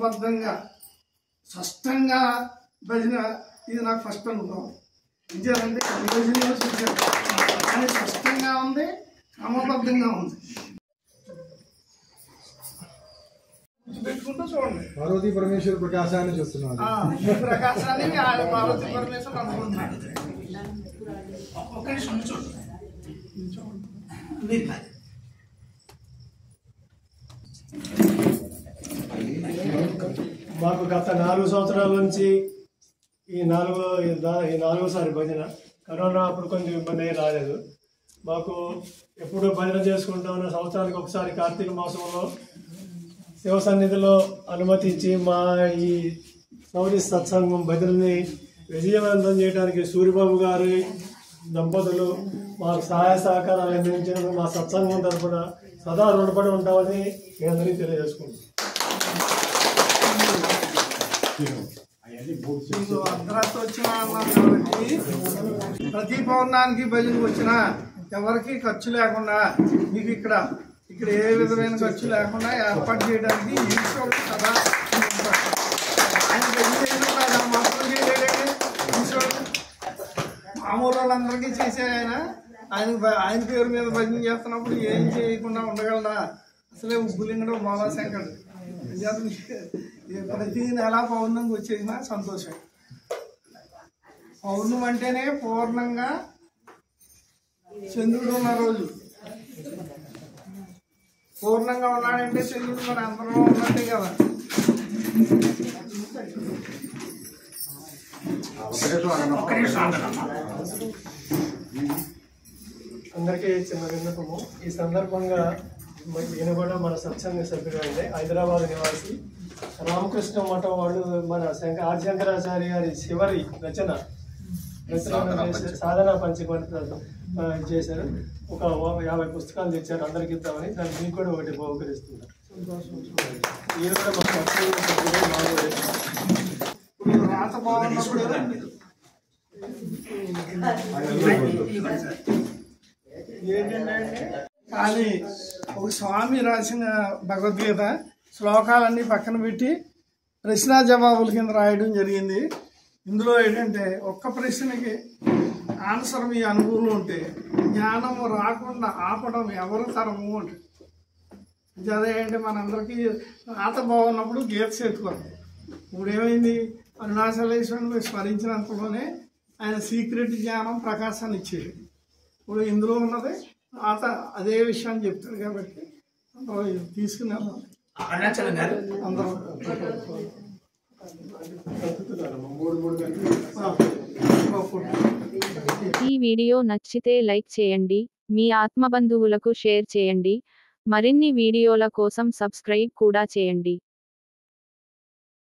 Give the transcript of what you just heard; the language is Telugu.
క్రమబద్ధంగా స్పష్టంగా భజన ఇది నాకు ఫస్ట్ అనుభవం. ఇదేనంటే భజనలో చూసాను కానీ స్పష్టంగా ఉంది, క్రమబద్ధంగా ఉంది. పెట్టుకుంటూ చూడండి. పార్వతీ పరమేశ్వర ప్రకాశాన్ని చూస్తున్నాను. ప్రకాశాన్ని పార్వతీ పరమేశ్వరుడు అనుకుంటున్నాను. మాకు గత 4 సంవత్సరాల నుంచి ఈ నాలుగోసారి భజన. కరోనా అప్పుడు కొంచెం ఇబ్బంది రాలేదు మాకు. ఎప్పుడు భజన చేసుకుంటామన్న సంవత్సరానికి ఒకసారి కార్తీక మాసంలో శివ సన్నిధిలో అనుమతించి మా ఈ సౌరి సత్సంగం భజనని విజయవంతం చేయడానికి సూర్యబాబు గారి దంపతులు మాకు సహాయ సహకారాలు అందించినందుకు మా సత్సంగం తరఫున సదా రుణపడి ఉంటామని మీ అందరికీ తెలియజేసుకుంటాం. అర్ధరాత్రి వచ్చిన కాబట్టి ప్రతి పౌర్ణానికి భజనకు వచ్చిన ఎవరికి ఖర్చు లేకుండా మీకు ఇక్కడ ఏ విధమైన ఖర్చు లేకుండా ఏర్పాటు చేయడానికి ఈశ్వరుడు సదా ఆయన భజన మాత్రం చేయలేడండి. ఈశ్వరుడు మామూలు వాళ్ళందరికీ చేసే ఆయన పేరు మీద భజన చేస్తున్నప్పుడు ఏం చేయకుండా ఉండగలరా? అసలే ఉబ్బులింగడు మాలాశంకరుడు. ప్రతి నెల పౌర్ణమికి వచ్చేసిన సంతోషం. పౌర్ణమి అంటేనే పూర్ణంగా చంద్రుడు ఉన్న రోజు. పూర్ణంగా ఉన్నాడంటే చంద్రుడు మరి అందరూ ఉన్నట్టే కదా. అందరికీ చిన్న విన్నపము. ఈ సందర్భంగా ఈయన కూడా మన సత్సంగ సభ్యుడు అంటే హైదరాబాద్ నివాసి రామకృష్ణ మఠం వాళ్ళు మన ఆదిశంకరాచార్య గారి చివరి రచన సాధనా పంచమని చేశారు. ఒక 50 పుస్తకాలు తెచ్చారు, అందరికి ఇద్దామని. దానికి మీకు కూడా ఒకటి బహుకరిస్తున్నారు. ఈయన కూడా మన సత్సంగ సభ్యుడు ఏంటంటే కానీ ఒక స్వామి రాసిన భగవద్గీత శ్లోకాలన్నీ పక్కన పెట్టి ప్రశ్న జవాబుల కింద రాయడం జరిగింది. ఇందులో ఏంటంటే ఒక్క ప్రశ్నకి ఆన్సర్ మీ అనుభవం ఉంటే జ్ఞానము రాకుండా ఆపడం ఎవరు తరము అంటే అదేంటే మనందరికీ రాత బాగున్నప్పుడు గీత చేతుకోరు. ఇప్పుడు ఏమైంది? అరుణాచలేశ్వరుని స్మరించినంతలోనే ఆయన సీక్రెట్ జ్ఞానం ప్రకాశాన్ని ఇచ్చేది. ఇప్పుడు ఇందులో ఉన్నది రాత అదే విషయాన్ని చెప్తాడు కాబట్టి తీసుకుని అందరూ ఈ వీడియో నచ్చితే లైక్ చేయండి, మీ ఆత్మబంధువులకు షేర్ చేయండి. మరిన్ని వీడియోల కోసం సబ్స్క్రైబ్ కూడా చేయండి.